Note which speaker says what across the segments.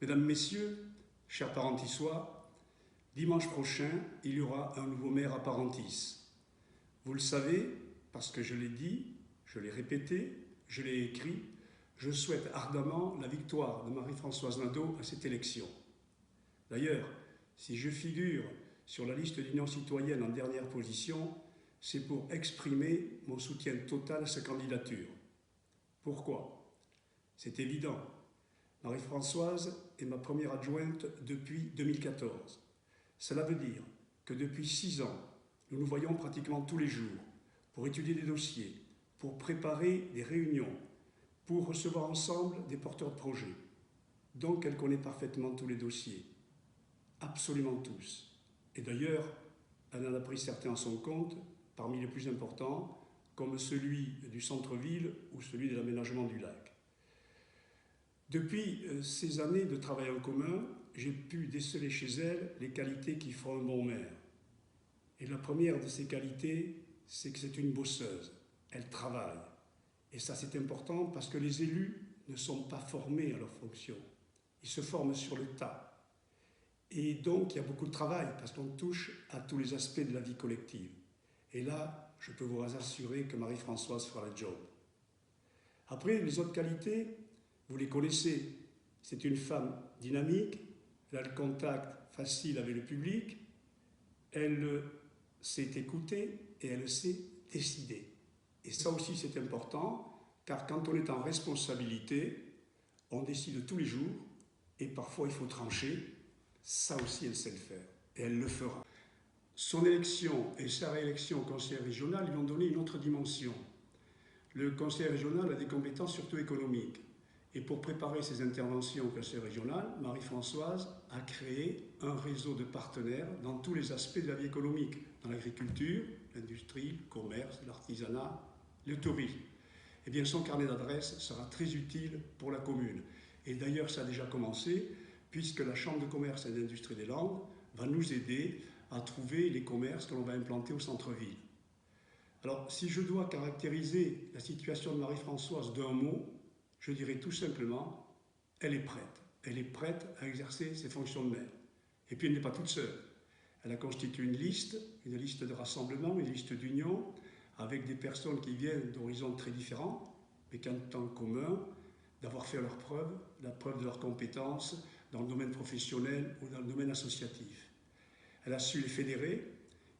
Speaker 1: Mesdames, Messieurs, chers Parentissois, dimanche prochain, il y aura un nouveau maire à Parentis. Vous le savez, parce que je l'ai dit, je l'ai répété, je l'ai écrit, je souhaite ardemment la victoire de Marie-Françoise Nadeau à cette élection. D'ailleurs, si je figure sur la liste d'Union citoyenne en dernière position, c'est pour exprimer mon soutien total à sa candidature. Pourquoi? C'est évident. Marie-Françoise est ma première adjointe depuis 2014. Cela veut dire que depuis 6 ans, nous nous voyons pratiquement tous les jours pour étudier des dossiers, pour préparer des réunions, pour recevoir ensemble des porteurs de projets. Donc elle connaît parfaitement tous les dossiers, absolument tous. Et d'ailleurs, elle en a pris certains à son compte, parmi les plus importants, comme celui du centre-ville ou celui de l'aménagement du lac. Depuis ces années de travail en commun, j'ai pu déceler chez elle les qualités qui font un bon maire. Et la première de ces qualités, c'est que c'est une bosseuse. Elle travaille. Et ça, c'est important parce que les élus ne sont pas formés à leur fonction. Ils se forment sur le tas. Et donc, il y a beaucoup de travail parce qu'on touche à tous les aspects de la vie collective. Et là, je peux vous assurer que Marie-Françoise fera le job. Après, les autres qualités, vous les connaissez. C'est une femme dynamique, elle a le contact facile avec le public, elle sait écouter et elle sait décider. Et ça aussi c'est important, car quand on est en responsabilité, on décide tous les jours et parfois il faut trancher. Ça aussi elle sait le faire et elle le fera. Son élection et sa réélection au conseil régional lui ont donné une autre dimension. Le conseil régional a des compétences surtout économiques. Et pour préparer ses interventions au conseil régional, Marie-Françoise a créé un réseau de partenaires dans tous les aspects de la vie économique, dans l'agriculture, l'industrie, le commerce, l'artisanat, le tourisme. Eh bien, son carnet d'adresses sera très utile pour la commune. Et d'ailleurs, ça a déjà commencé, puisque la Chambre de commerce et d'industrie des Landes va nous aider à trouver les commerces que l'on va implanter au centre-ville. Alors, si je dois caractériser la situation de Marie-Françoise d'un mot, je dirais tout simplement, elle est prête. Elle est prête à exercer ses fonctions de maire. Et puis elle n'est pas toute seule. Elle a constitué une liste de rassemblement, une liste d'union, avec des personnes qui viennent d'horizons très différents, mais qui ont en commun d'avoir fait leur preuve, la preuve de leurs compétences dans le domaine professionnel ou dans le domaine associatif. Elle a su les fédérer,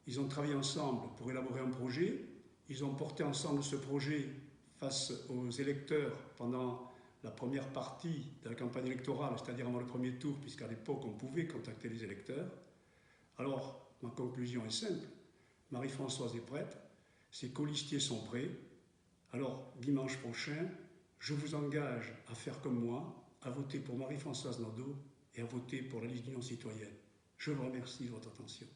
Speaker 1: ils ont travaillé ensemble pour élaborer un projet, ils ont porté ensemble ce projet face aux électeurs pendant la première partie de la campagne électorale, c'est-à-dire avant le premier tour, puisqu'à l'époque on pouvait contacter les électeurs. Alors, ma conclusion est simple, Marie-Françoise est prête, ses colistiers sont prêts, alors dimanche prochain, je vous engage à faire comme moi, à voter pour Marie-Françoise Nadeau et à voter pour la liste d'Union citoyenne. Je vous remercie de votre attention.